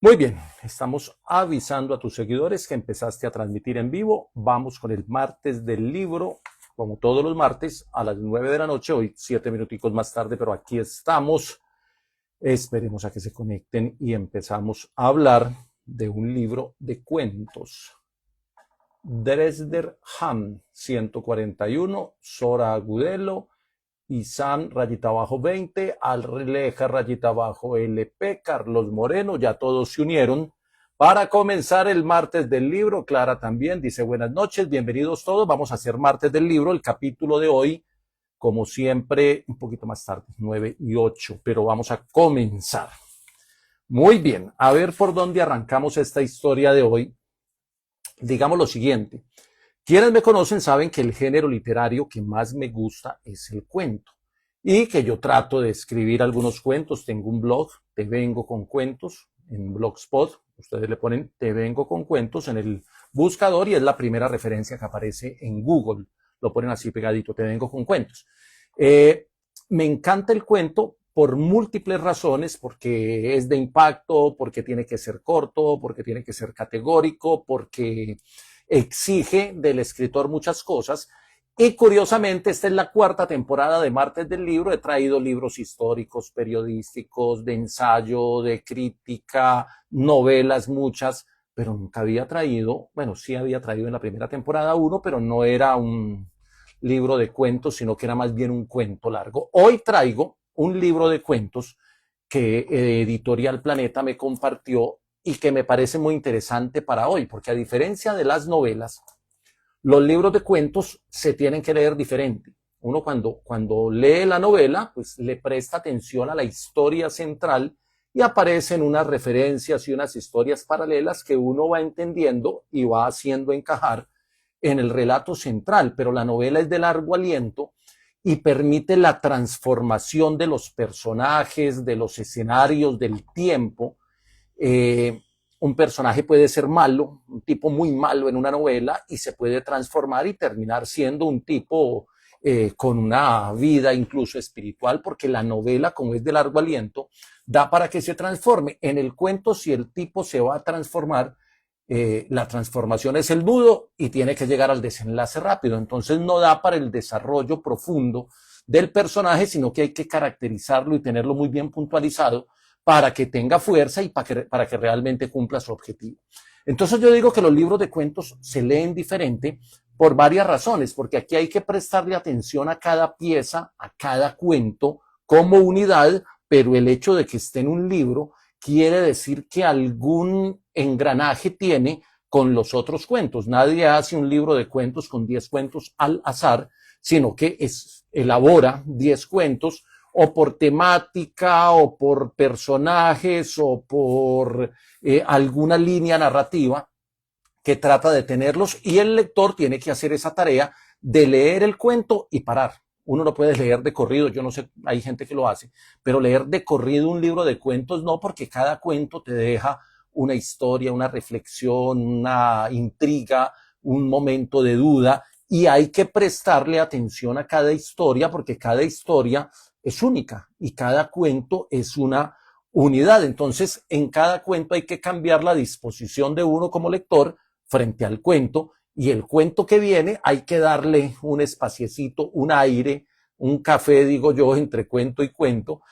Muy bien, estamos avisando a tus seguidores que empezaste a transmitir en vivo. Vamos con el martes del libro, como todos los martes, a las 9 de la noche, hoy 7 minuticos más tarde, pero aquí estamos. Esperemos a que se conecten y empezamos a hablar de un libro de cuentos. Dresder Ham 141, Sora Agudelo, Isam rayita abajo 20, Alreleja rayita abajo LP, Carlos Moreno, ya todos se unieron para comenzar el martes del libro. Clara también dice buenas noches, bienvenidos todos. Vamos a hacer martes del libro, el capítulo de hoy, como siempre, un poquito más tarde, 9 y 8, pero vamos a comenzar. Muy bien, a ver por dónde arrancamos esta historia de hoy. Digamos lo siguiente. Quienes me conocen saben que el género literario que más me gusta es el cuento y que yo trato de escribir algunos cuentos. Tengo un blog, Te Vengo con Cuentos, en Blogspot. Ustedes le ponen Te Vengo con Cuentos en el buscador y es la primera referencia que aparece en Google. Lo ponen así pegadito, Te Vengo con Cuentos. Me encanta el cuento por múltiples razones, porque es de impacto, porque tiene que ser corto, porque tiene que ser categórico, porque exige del escritor muchas cosas. Y curiosamente, esta es la cuarta temporada de Martes del Libro. He traído libros históricos, periodísticos, de ensayo, de crítica, novelas muchas, pero nunca había traído, bueno, sí había traído en la primera temporada uno, pero no era un libro de cuentos, sino que era más bien un cuento largo. Hoy traigo un libro de cuentos que Editorial Planeta me compartió y que me parece muy interesante para hoy, porque a diferencia de las novelas, los libros de cuentos se tienen que leer diferente. Uno cuando lee la novela, pues le presta atención a la historia central y aparecen unas referencias y unas historias paralelas que uno va entendiendo y va haciendo encajar en el relato central, pero la novela es de largo aliento y permite la transformación de los personajes, de los escenarios, del tiempo. Un personaje puede ser malo, un tipo muy malo en una novela y se puede transformar y terminar siendo un tipo con una vida incluso espiritual, porque la novela, como es de largo aliento, da para que se transforme. En el cuento, si el tipo se va a transformar, la transformación es el nudo y tiene que llegar al desenlace rápido. Entonces no da para el desarrollo profundo del personaje, sino que hay que caracterizarlo y tenerlo muy bien puntualizado para que tenga fuerza y para que realmente cumpla su objetivo. Entonces yo digo que los libros de cuentos se leen diferente por varias razones, porque aquí hay que prestarle atención a cada pieza, a cada cuento como unidad, pero el hecho de que esté en un libro quiere decir que algún engranaje tiene con los otros cuentos. Nadie hace un libro de cuentos con 10 cuentos al azar, sino que elabora 10 cuentos o por temática o por personajes o por alguna línea narrativa que trata de tenerlos, y el lector tiene que hacer esa tarea de leer el cuento y parar. Uno no puede leer de corrido, yo no sé, hay gente que lo hace, pero leer de corrido un libro de cuentos no, porque cada cuento te deja una historia, una reflexión, una intriga, un momento de duda, y hay que prestarle atención a cada historia porque cada historia es única y cada cuento es una unidad. Entonces, en cada cuento hay que cambiar la disposición de uno como lector frente al cuento, y el cuento que viene hay que darle un espaciecito, un aire, un café, digo yo, entre cuento y cuento,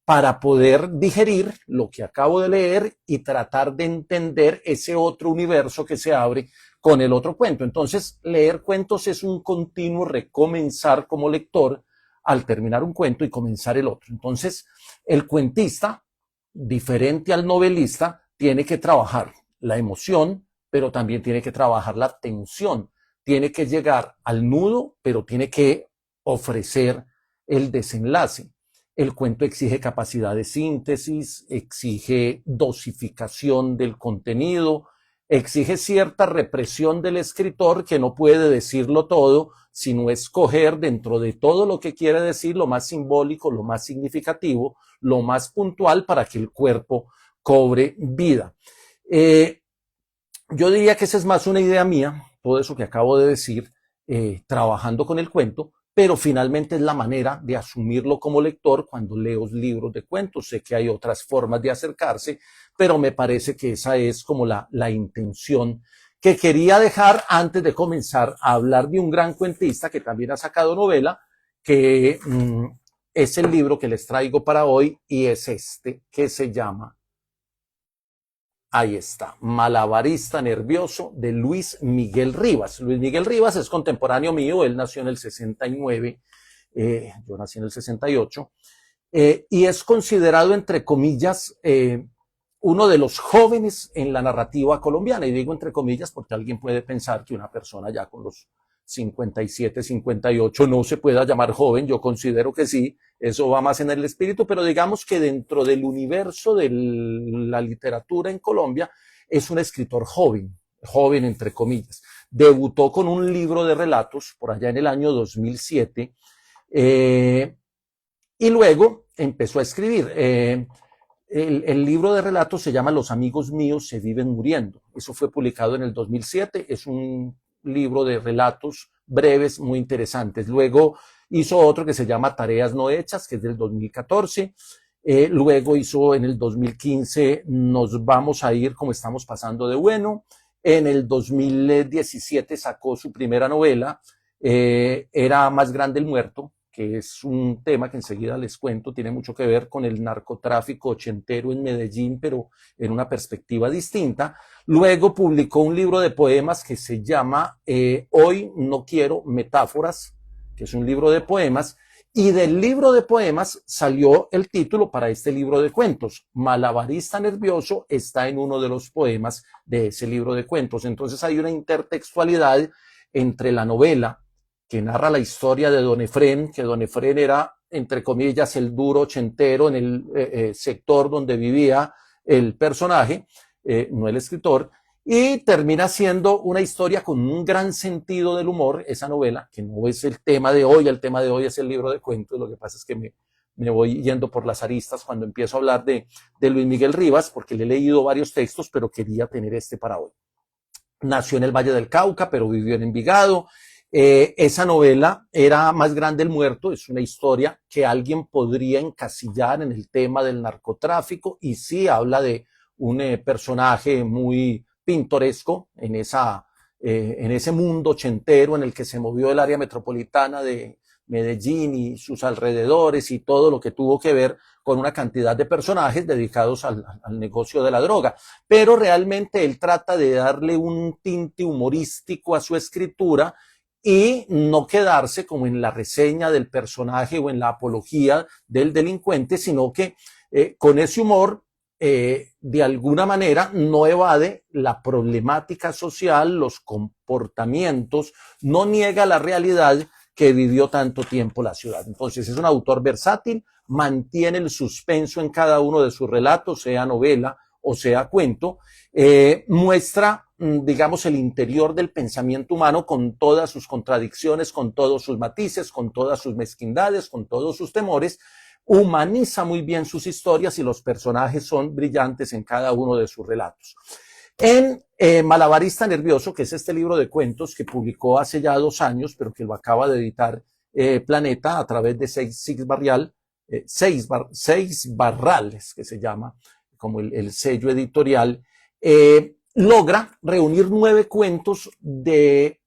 para poder digerir lo que acabo de leer y tratar de entender ese otro universo que se abre con el otro cuento. Entonces, leer cuentos es un continuo recomenzar como lector al terminar un cuento y comenzar el otro. Entonces, el cuentista, diferente al novelista, tiene que trabajar la emoción, pero también tiene que trabajar la tensión. Tiene que llegar al nudo, pero tiene que ofrecer el desenlace. El cuento exige capacidad de síntesis, exige dosificación del contenido, exige cierta represión del escritor, que no puede decirlo todo, sino escoger dentro de todo lo que quiere decir lo más simbólico, lo más significativo, lo más puntual para que el cuerpo cobre vida. Yo diría que esa es más una idea mía, todo eso que acabo de decir, trabajando con el cuento, pero finalmente es la manera de asumirlo como lector cuando leo libros de cuentos. Sé que hay otras formas de acercarse, pero me parece que esa es como la intención que quería dejar antes de comenzar a hablar de un gran cuentista que también ha sacado novela, que es el libro que les traigo para hoy, y es este, que se llama, ahí está, Malabarista Nervioso, de Luis Miguel Rivas. Luis Miguel Rivas es contemporáneo mío, él nació en el 69, yo nací en el 68, y es considerado, entre comillas, uno de los jóvenes en la narrativa colombiana, y digo entre comillas porque alguien puede pensar que una persona ya con los 57, 58 no se pueda llamar joven. Yo considero que sí, eso va más en el espíritu, pero digamos que dentro del universo de la literatura en Colombia es un escritor joven, joven entre comillas. Debutó con un libro de relatos por allá en el año 2007, y luego empezó a escribir. El libro de relatos se llama Los amigos míos se viven muriendo. Eso fue publicado en el 2007. Es un libro de relatos breves muy interesantes. Luego hizo otro que se llama Tareas no hechas, que es del 2014. Luego hizo en el 2015 Nos vamos a ir como estamos pasando de bueno. En el 2017 sacó su primera novela, Era más grande el muerto, que es un tema que enseguida les cuento, tiene mucho que ver con el narcotráfico ochentero en Medellín, pero en una perspectiva distinta. Luego publicó un libro de poemas que se llama Hoy no quiero metáforas, que es un libro de poemas, y del libro de poemas salió el título para este libro de cuentos. Malabarista Nervioso está en uno de los poemas de ese libro de cuentos. Entonces hay una intertextualidad entre la novela, que narra la historia de Don Efrén, que Don Efrén era, entre comillas, el duro ochentero en el sector donde vivía el personaje, no el escritor, y termina siendo una historia con un gran sentido del humor, esa novela, que no es el tema de hoy. El tema de hoy es el libro de cuentos. Lo que pasa es que me voy yendo por las aristas cuando empiezo a hablar de Luis Miguel Rivas, porque le he leído varios textos, pero quería tener este para hoy. Nació en el Valle del Cauca, pero vivió en Envigado. Esa novela, Era más grande el muerto, es una historia que alguien podría encasillar en el tema del narcotráfico, y sí habla de un personaje muy pintoresco en ese mundo ochentero en el que se movió el área metropolitana de Medellín y sus alrededores, y todo lo que tuvo que ver con una cantidad de personajes dedicados al negocio de la droga. Pero realmente él trata de darle un tinte humorístico a su escritura y no quedarse como en la reseña del personaje o en la apología del delincuente, sino que con ese humor, de alguna manera, no evade la problemática social, los comportamientos, no niega la realidad que vivió tanto tiempo la ciudad. Entonces es un autor versátil, mantiene el suspenso en cada uno de sus relatos, sea novela o sea cuento, muestra, digamos, el interior del pensamiento humano con todas sus contradicciones, con todos sus matices, con todas sus mezquindades, con todos sus temores. Humaniza muy bien sus historias y los personajes son brillantes en cada uno de sus relatos. En Malabarista Nervioso, que es este libro de cuentos que publicó hace ya 2 años, pero que lo acaba de editar Planeta a través de Seis Barrales, que se llama como el sello editorial, logra reunir 9 cuentos de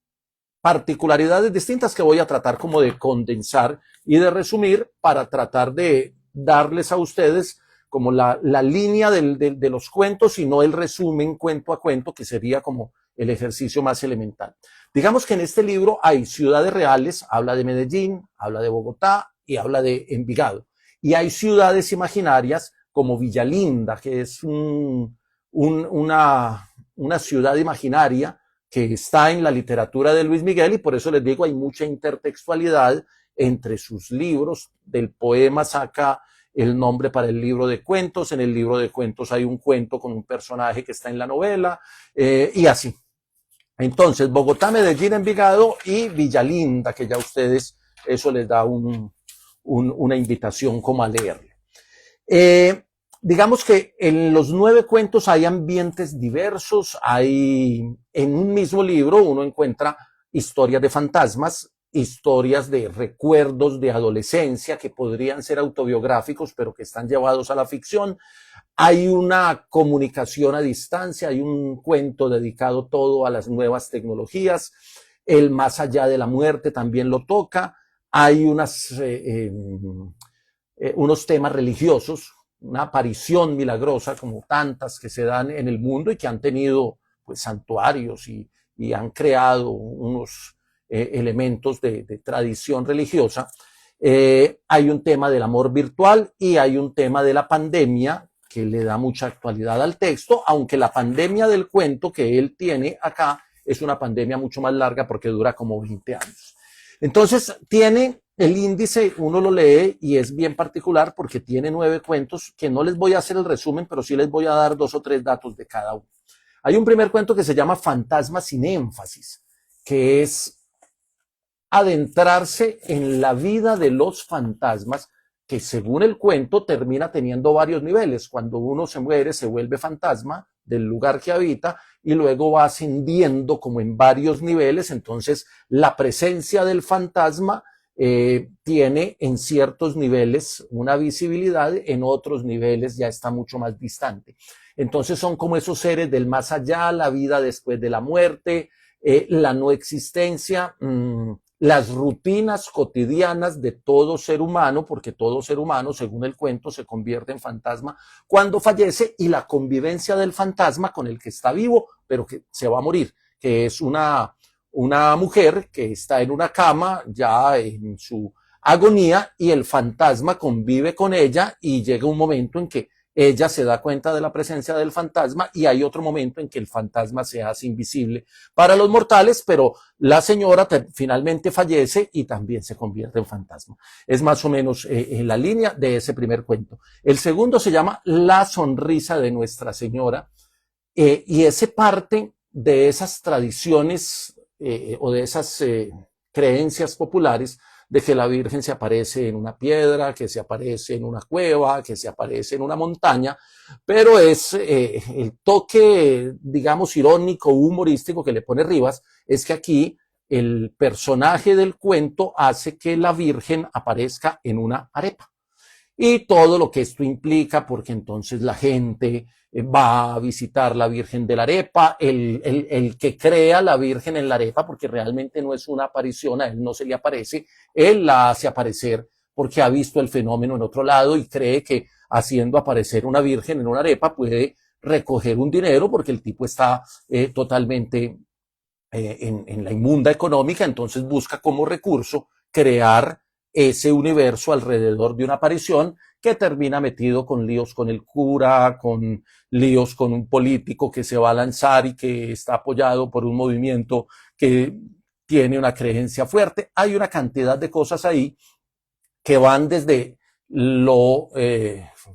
particularidades distintas que voy a tratar como de condensar y de resumir para tratar de darles a ustedes como la línea de los cuentos y no el resumen cuento a cuento, que sería como el ejercicio más elemental. Digamos que en este libro hay ciudades reales, habla de Medellín, habla de Bogotá y habla de Envigado. Y hay ciudades imaginarias como Villalinda, que es una ciudad imaginaria que está en la literatura de Luis Miguel, y por eso les digo, hay mucha intertextualidad entre sus libros. Del poema saca el nombre para el libro de cuentos, en el libro de cuentos hay un cuento con un personaje que está en la novela, y así. Entonces, Bogotá, Medellín, Envigado y Villalinda, que ya ustedes, eso les da una invitación como a leerlo. Digamos que en los 9 cuentos hay ambientes diversos, hay en un mismo libro uno encuentra historias de fantasmas historias de recuerdos de adolescencia que podrían ser autobiográficos, pero que están llevados a la ficción. Hay una comunicación a distancia, hay un cuento dedicado todo a las nuevas tecnologías. El más allá de la muerte también lo toca. Hay unos temas religiosos, una aparición milagrosa como tantas que se dan en el mundo y que han tenido pues santuarios y han creado unos elementos de tradición religiosa. Hay un tema del amor virtual y hay un tema de la pandemia que le da mucha actualidad al texto, aunque la pandemia del cuento que él tiene acá es una pandemia mucho más larga porque dura como 20 años. Entonces tiene el índice, uno lo lee y es bien particular porque tiene 9 cuentos que no les voy a hacer el resumen, pero sí les voy a dar 2 o 3 datos de cada uno. Hay un primer cuento que se llama Fantasma sin énfasis, que es adentrarse en la vida de los fantasmas, que según el cuento termina teniendo varios niveles. Cuando uno se muere se vuelve fantasma del lugar que habita y luego va ascendiendo como en varios niveles. Entonces la presencia del fantasma tiene en ciertos niveles una visibilidad, en otros niveles ya está mucho más distante. Entonces son como esos seres del más allá, la vida después de la muerte, la no existencia, las rutinas cotidianas de todo ser humano, porque todo ser humano, según el cuento, se convierte en fantasma cuando fallece, y la convivencia del fantasma con el que está vivo, pero que se va a morir, que es una mujer que está en una cama ya en su agonía y el fantasma convive con ella y llega un momento en que ella se da cuenta de la presencia del fantasma y hay otro momento en que el fantasma se hace invisible para los mortales, pero la señora finalmente fallece y también se convierte en fantasma. Es más o menos en la línea de ese primer cuento. El segundo se llama La sonrisa de Nuestra Señora y ese parte de esas tradiciones o de esas creencias populares de que la Virgen se aparece en una piedra, que se aparece en una cueva, que se aparece en una montaña, pero es el toque, digamos, irónico, humorístico que le pone Rivas, es que aquí el personaje del cuento hace que la Virgen aparezca en una arepa. Y todo lo que esto implica, porque entonces la gente va a visitar la Virgen de la Arepa, el que crea la Virgen en la Arepa, porque realmente no es una aparición, a él no se le aparece, él la hace aparecer porque ha visto el fenómeno en otro lado y cree que haciendo aparecer una Virgen en una arepa puede recoger un dinero, porque el tipo está totalmente en la inmunda económica, entonces busca como recurso crear ese universo alrededor de una aparición que termina metido con líos con el cura, con líos con un político que se va a lanzar y que está apoyado por un movimiento que tiene una creencia fuerte. Hay una cantidad de cosas ahí que van desde lo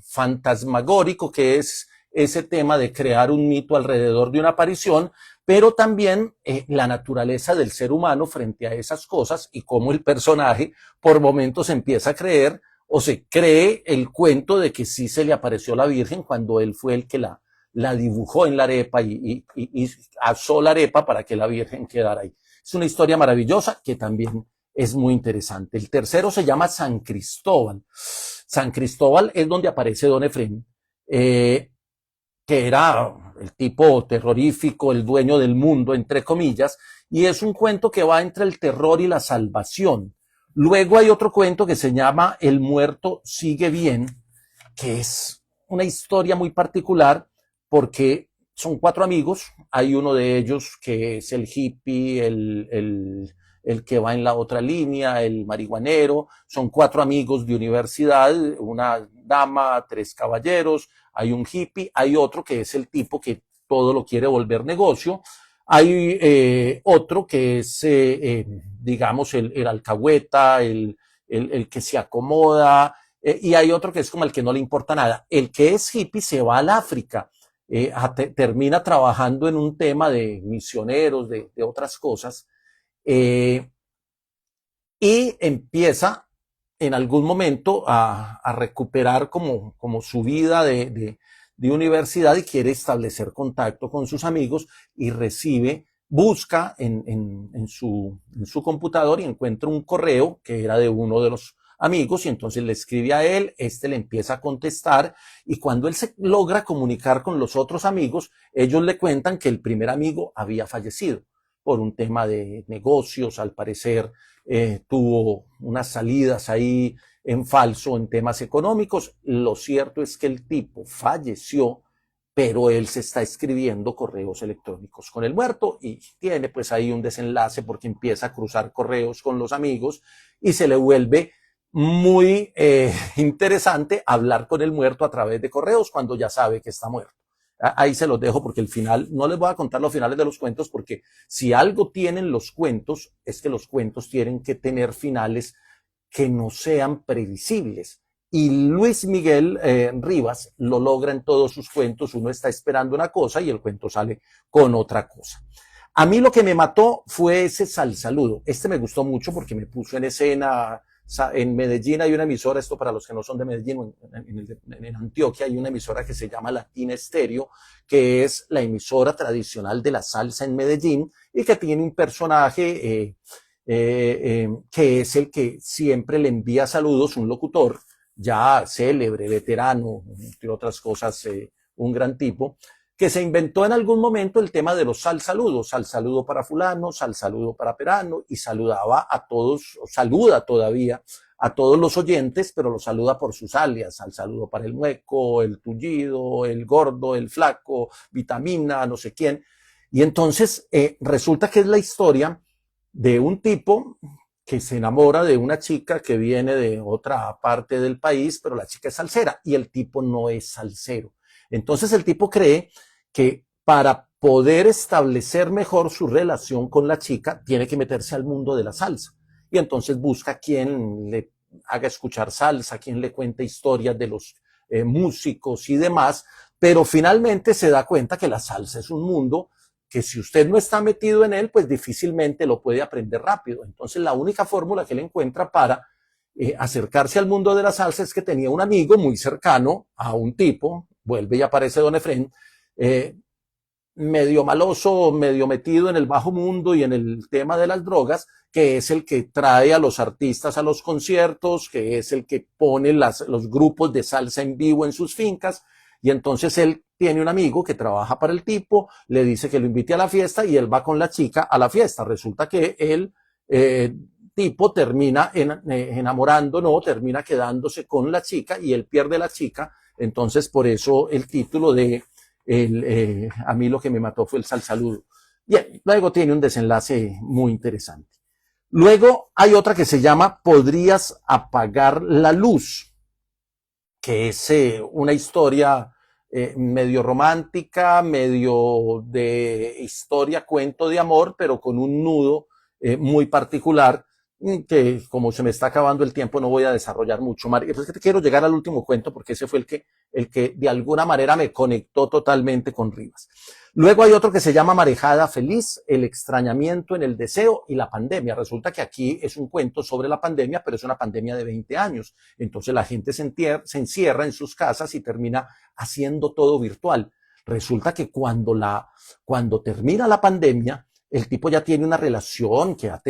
fantasmagórico, que es ese tema de crear un mito alrededor de una aparición, pero también la naturaleza del ser humano frente a esas cosas y cómo el personaje por momentos empieza a creer o se cree el cuento de que sí se le apareció la Virgen cuando él fue el que la dibujó en la arepa y asó la arepa para que la Virgen quedara ahí. Es una historia maravillosa que también es muy interesante. El tercero se llama San Cristóbal. San Cristóbal es donde aparece Don Efrén, que era el tipo terrorífico, el dueño del mundo, entre comillas, y es un cuento que va entre el terror y la salvación. Luego hay otro cuento que se llama El muerto sigue bien, que es una historia muy particular porque son 4 amigos, hay uno de ellos que es el hippie, el que va en la otra línea, el marihuanero, son 4 amigos de universidad, una dama, 3 caballeros, hay un hippie, hay otro que es el tipo que todo lo quiere volver negocio, hay otro que es, digamos, el alcahueta, el que se acomoda, y hay otro que es como el que no le importa nada. El que es hippie se va al África, termina trabajando en un tema de misioneros, de otras cosas, y empieza en algún momento a recuperar como su vida de universidad y quiere establecer contacto con sus amigos y recibe busca en su computador y encuentra un correo que era de uno de los amigos y entonces le escribe a él, este le empieza a contestar y cuando él se logra comunicar con los otros amigos, ellos le cuentan que el primer amigo había fallecido por un tema de negocios, al parecer tuvo unas salidas ahí en falso en temas económicos. Lo cierto es que el tipo falleció, pero él se está escribiendo correos electrónicos con el muerto y tiene pues ahí un desenlace porque empieza a cruzar correos con los amigos y se le vuelve muy interesante hablar con el muerto a través de correos cuando ya sabe que está muerto. Ahí se los dejo porque el final, no les voy a contar los finales de los cuentos porque si algo tienen los cuentos es que los cuentos tienen que tener finales que no sean previsibles. Y Luis Miguel Rivas lo logra en todos sus cuentos. Uno está esperando una cosa y el cuento sale con otra cosa. A mí lo que me mató fue ese salsaludo. Este me gustó mucho porque me puso en escena. En Medellín hay una emisora, esto para los que no son de Medellín, en Antioquia hay una emisora que se llama Latina Estéreo, que es la emisora tradicional de la salsa en Medellín y que tiene un personaje que es el que siempre le envía saludos, un locutor ya célebre, veterano, entre otras cosas, un gran tipo, que se inventó en algún momento el tema de los salsaludos, sal saludo para fulano, sal saludo para perano, y saludaba a todos, saluda todavía a todos los oyentes, pero los saluda por sus alias, sal saludo para el mueco, el tullido, el gordo, el flaco, vitamina, no sé quién. Y entonces resulta que es la historia de un tipo que se enamora de una chica que viene de otra parte del país, pero la chica es salsera y el tipo no es salsero. Entonces el tipo cree que para poder establecer mejor su relación con la chica, tiene que meterse al mundo de la salsa. Y entonces busca quien le haga escuchar salsa, quien le cuente historias de los músicos y demás, pero finalmente se da cuenta que la salsa es un mundo que si usted no está metido en él, pues difícilmente lo puede aprender rápido. Entonces la única fórmula que él encuentra para acercarse al mundo de la salsa es que tenía un amigo muy cercano a un tipo, vuelve y aparece Don Efrén, medio maloso, medio metido en el bajo mundo y en el tema de las drogas, que es el que trae a los artistas a los conciertos, que es el que pone los grupos de salsa en vivo en sus fincas, y entonces él tiene un amigo que trabaja para el tipo, le dice que lo invite a la fiesta y él va con la chica a la fiesta. Resulta que el tipo termina enamorando, no, termina quedándose con la chica y él pierde la chica, entonces por eso el título de a mí lo que me mató fue el salsaludo. Bien, luego tiene un desenlace muy interesante. Luego hay otra que se llama Podrías apagar la luz, que es una historia medio romántica, medio de historia, cuento de amor, pero con un nudo muy particular que como se me está acabando el tiempo no voy a desarrollar mucho. María, pues es que te quiero llegar al último cuento porque ese fue el que de alguna manera me conectó totalmente con Rivas. Luego hay otro que se llama Marejada Feliz, el extrañamiento en el deseo y la pandemia. Resulta que aquí es un cuento sobre la pandemia, pero es una pandemia de 20 años. Entonces la gente se encierra en sus casas y termina haciendo todo virtual. Resulta que cuando termina la pandemia, el tipo ya tiene una relación que ha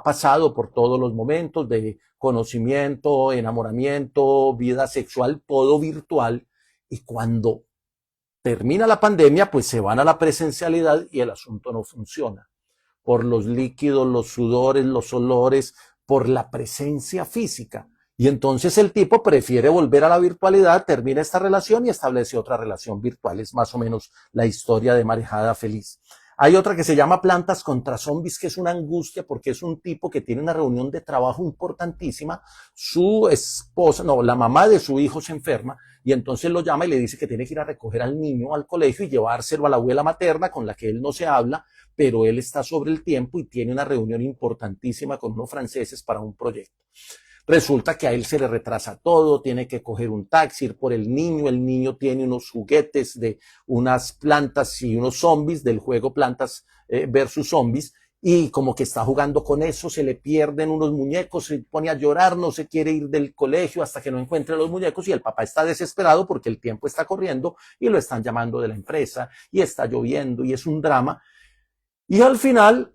pasado por todos los momentos de conocimiento, enamoramiento, vida sexual, todo virtual. Y cuando termina la pandemia, pues se van a la presencialidad y el asunto no funciona. Por los líquidos, los sudores, los olores, por la presencia física. Y entonces el tipo prefiere volver a la virtualidad, termina esta relación y establece otra relación virtual. Es más o menos la historia de Marejada Feliz. Hay otra que se llama Plantas contra Zombies, que es una angustia porque es un tipo que tiene una reunión de trabajo importantísima. Su esposa, no, la mamá de su hijo se enferma y entonces lo llama y le dice que tiene que ir a recoger al niño al colegio y llevárselo a la abuela materna con la que él no se habla, pero él está sobre el tiempo y tiene una reunión importantísima con unos franceses para un proyecto. Resulta que a él se le retrasa todo, tiene que coger un taxi, ir por el niño tiene unos juguetes de unas plantas y unos zombies del juego Plantas versus Zombies, y como que está jugando con eso, se le pierden unos muñecos, se pone a llorar, no se quiere ir del colegio hasta que no encuentre los muñecos y el papá está desesperado porque el tiempo está corriendo y lo están llamando de la empresa y está lloviendo y es un drama. Y al final,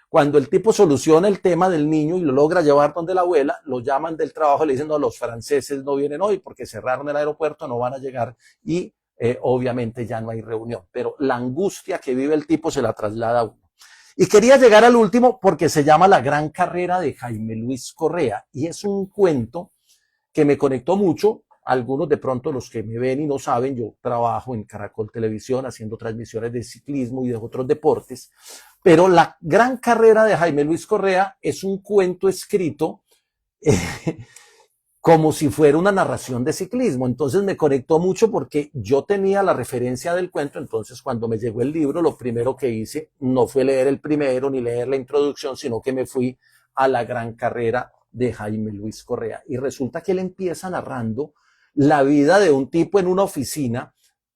cuando el tipo soluciona el tema del niño y lo logra llevar donde la abuela, lo llaman del trabajo y le dicen, no, los franceses no vienen hoy porque cerraron el aeropuerto, no van a llegar y obviamente ya no hay reunión. Pero la angustia que vive el tipo se la traslada a uno. Y quería llegar al último porque se llama La Gran Carrera de Jaime Luis Correa y es un cuento que me conectó mucho. Algunos de pronto los que me ven y no saben, yo trabajo en Caracol Televisión haciendo transmisiones de ciclismo y de otros deportes, pero La Gran Carrera de Jaime Luis Correa es un cuento escrito como si fuera una narración de ciclismo. Entonces me conectó mucho porque yo tenía la referencia del cuento. Entonces cuando me llegó el libro, lo primero que hice no fue leer el primero ni leer la introducción, sino que me fui a La Gran Carrera de Jaime Luis Correa. Y resulta que él empieza narrando la vida de un tipo en una oficina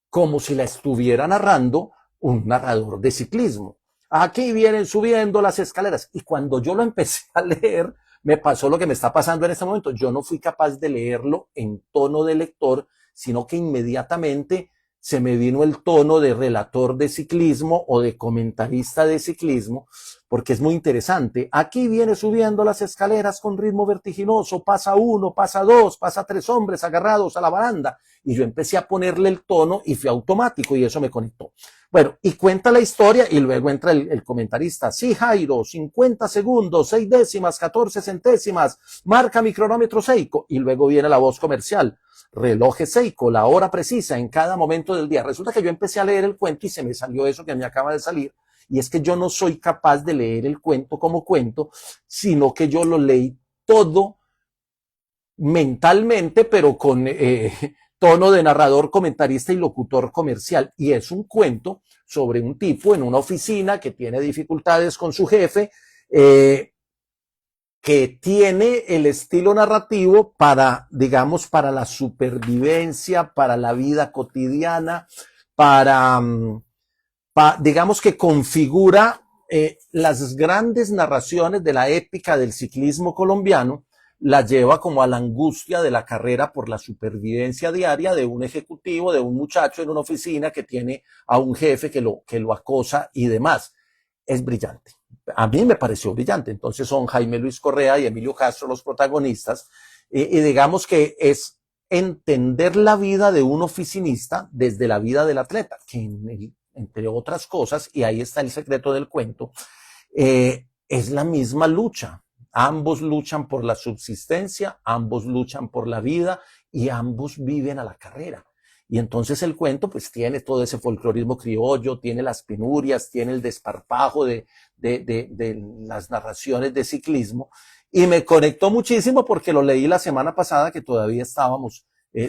como si la estuviera narrando un narrador de ciclismo. Aquí vienen subiendo las escaleras. Y cuando yo lo empecé a leer, me pasó lo que me está pasando en este momento. Yo no fui capaz de leerlo en tono de lector, sino que inmediatamente se me vino el tono de relator de ciclismo o de comentarista de ciclismo, porque es muy interesante. Aquí viene subiendo las escaleras con ritmo vertiginoso, pasa uno, pasa dos, pasa tres hombres agarrados a la baranda. Y yo empecé a ponerle el tono y fue automático y eso me conectó. Bueno, y cuenta la historia y luego entra el comentarista. Sí, Jairo, 50 segundos, 6 décimas, 14 centésimas, marca mi cronómetro Seiko. Y luego viene la voz comercial. Relojes Seiko, la hora precisa en cada momento del día. Resulta que yo empecé a leer el cuento y se me salió eso que me acaba de salir. Y es que yo no soy capaz de leer el cuento como cuento, sino que yo lo leí todo mentalmente, pero con tono de narrador, comentarista y locutor comercial. Y es un cuento sobre un tipo en una oficina que tiene dificultades con su jefe, que tiene el estilo narrativo para, digamos, para la supervivencia, para la vida cotidiana, para, digamos que configura las grandes narraciones de la épica del ciclismo colombiano, la lleva como a la angustia de la carrera por la supervivencia diaria de un ejecutivo, de un muchacho en una oficina que tiene a un jefe que lo acosa y demás. Es brillante. A mí me pareció brillante. Entonces son Jaime Luis Correa y Emilio Castro los protagonistas y digamos que es entender la vida de un oficinista desde la vida del atleta, que entre otras cosas, y ahí está el secreto del cuento, es la misma lucha. Ambos luchan por la subsistencia, ambos luchan por la vida y ambos viven a la carrera. Y entonces el cuento pues tiene todo ese folclorismo criollo, tiene las penurias, tiene el desparpajo de las narraciones de ciclismo y me conectó muchísimo porque lo leí la semana pasada que todavía estábamos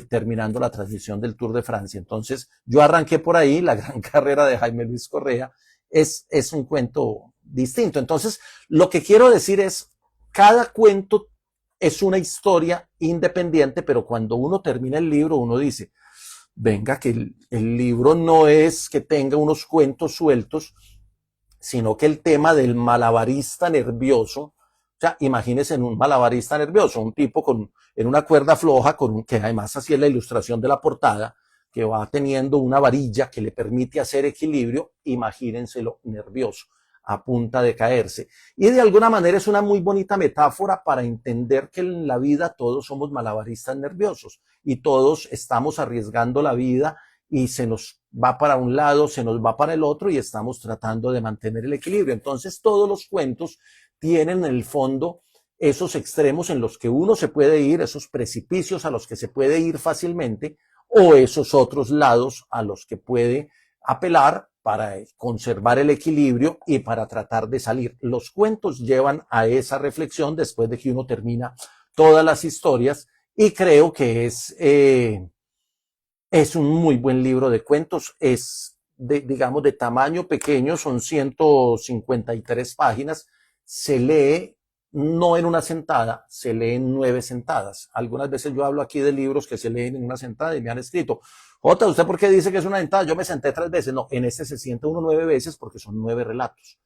terminando la transmisión del Tour de Francia. Entonces yo arranqué por ahí, La Gran Carrera de Jaime Luis Correa es un cuento distinto. Entonces lo que quiero decir es, cada cuento es una historia independiente, pero cuando uno termina el libro uno dice, venga, que el libro no es que tenga unos cuentos sueltos, sino que el tema del malabarista nervioso, o sea, imagínense en un malabarista nervioso, un tipo en una cuerda floja, que además así es la ilustración de la portada, que va teniendo una varilla que le permite hacer equilibrio, imagínenselo nervioso, a punta de caerse. Y de alguna manera es una muy bonita metáfora para entender que en la vida todos somos malabaristas nerviosos y todos estamos arriesgando la vida y se nos va para un lado, se nos va para el otro y estamos tratando de mantener el equilibrio. Entonces todos los cuentos tienen en el fondo esos extremos en los que uno se puede ir, esos precipicios a los que se puede ir fácilmente o esos otros lados a los que puede apelar para conservar el equilibrio y para tratar de salir. Los cuentos llevan a esa reflexión después de que uno termina todas las historias y creo que es un muy buen libro de cuentos. Es, digamos, de tamaño pequeño, son 153 páginas. Se lee no en una sentada, se lee en 9 sentadas. Algunas veces yo hablo aquí de libros que se leen en una sentada y me han escrito, Jota, ¿usted por qué dice que es una sentada? Yo me senté 3 veces. No, en este se sienta uno 9 veces porque son 9 relatos.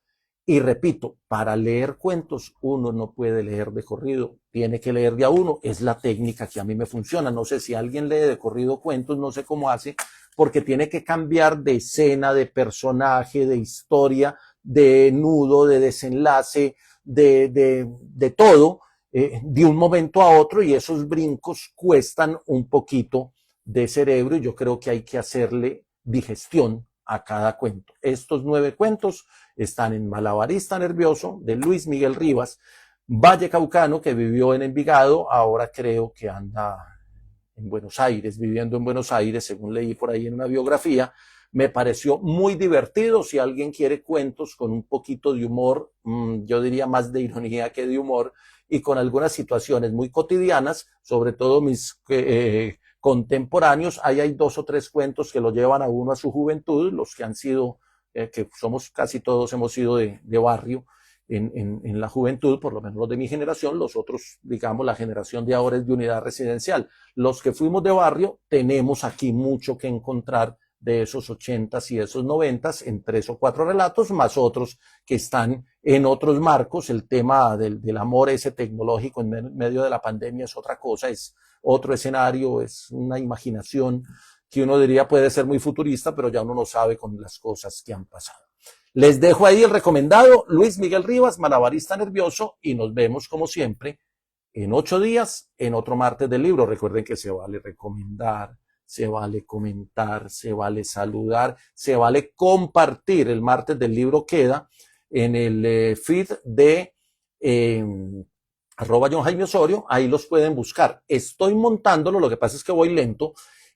Y repito, para leer cuentos uno no puede leer de corrido, tiene que leer de a uno, es la técnica que a mí me funciona. No sé si alguien lee de corrido cuentos, no sé cómo hace, porque tiene que cambiar de escena, de personaje, de historia, de nudo, de desenlace, de todo, de un momento a otro, y esos brincos cuestan un poquito de cerebro, y yo creo que hay que hacerle digestión a cada cuento. Estos 9 cuentos están en Malabarista Nervioso, de Luis Miguel Rivas, vallecaucano, que vivió en Envigado, ahora creo que anda en Buenos Aires, viviendo en Buenos Aires, según leí por ahí en una biografía. Me pareció muy divertido. Si alguien quiere cuentos con un poquito de humor, yo diría más de ironía que de humor, y con algunas situaciones muy cotidianas, sobre todo mis contemporáneos, ahí hay 2 o 3 cuentos que lo llevan a uno a su juventud, los que han sido, que somos casi todos, hemos sido de barrio en la juventud, por lo menos los de mi generación. Los otros, digamos, la generación de ahora es de unidad residencial. Los que fuimos de barrio tenemos aquí mucho que encontrar de esos 80s y esos 90s en 3 o 4 relatos, más otros que están en otros marcos. El tema del amor ese tecnológico en medio de la pandemia es otra cosa, es otro escenario, es una imaginación que uno diría puede ser muy futurista, pero ya uno no sabe con las cosas que han pasado. Les dejo ahí el recomendado, Luis Miguel Rivas, Malabarista Nervioso, y nos vemos como siempre en 8 días en otro martes del libro. Recuerden que se vale recomendar, se vale comentar, se vale saludar, se vale compartir. El martes del libro queda en el feed de @John Jaime Osorio, ahí los pueden buscar. Estoy montándolo, lo que pasa es que voy lento,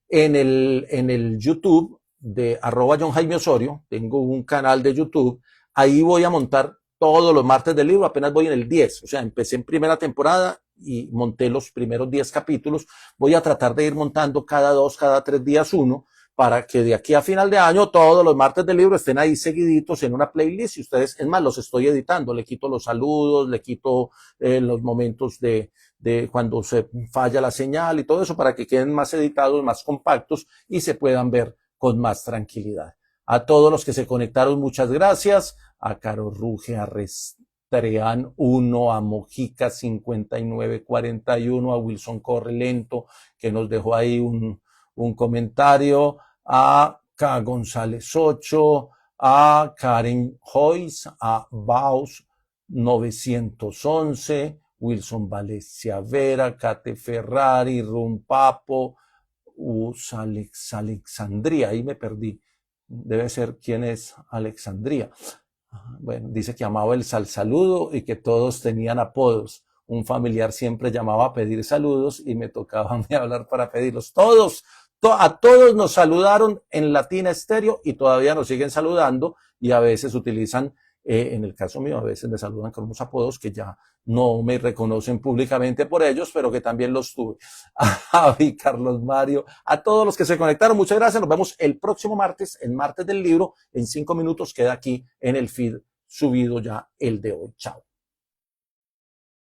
en el YouTube de @John Jaime Osorio. Tengo un canal de YouTube, ahí voy a montar todos los martes del libro. Apenas voy en el 10, o sea, empecé en primera temporada y monté los primeros 10 capítulos. Voy a tratar de ir montando cada 2, cada 3 días uno, para que de aquí a final de año todos los martes del libro estén ahí seguiditos en una playlist. Y ustedes, es más, los estoy editando, le quito los saludos, le quito los momentos de cuando se falla la señal y todo eso, para que queden más editados, más compactos y se puedan ver con más tranquilidad. A todos los que se conectaron, muchas gracias. A Caro Ruge, a Restrean 1, a Mojica 5941, a Wilson Correlento, que nos dejó ahí un comentario, a K. González 8, a Karen Joyce, a Baus 911, Wilson Valencia Vera, Kate Ferrari, Rumpapo, Alexandría, ahí me perdí, debe ser quién es Alexandría. Bueno, dice que amaba el saludo y que todos tenían apodos. Un familiar siempre llamaba a pedir saludos y me tocaba a mí hablar para pedirlos. A todos nos saludaron en Latina Estéreo y todavía nos siguen saludando, y a veces utilizan, en el caso mío, a veces me saludan con unos apodos que ya no me reconocen públicamente por ellos, pero que también los tuve. A Javi, Carlos Mario, a todos los que se conectaron, muchas gracias. Nos vemos el próximo martes, en Martes del Libro. En 5 minutos queda aquí en el feed subido ya el de hoy. Chao.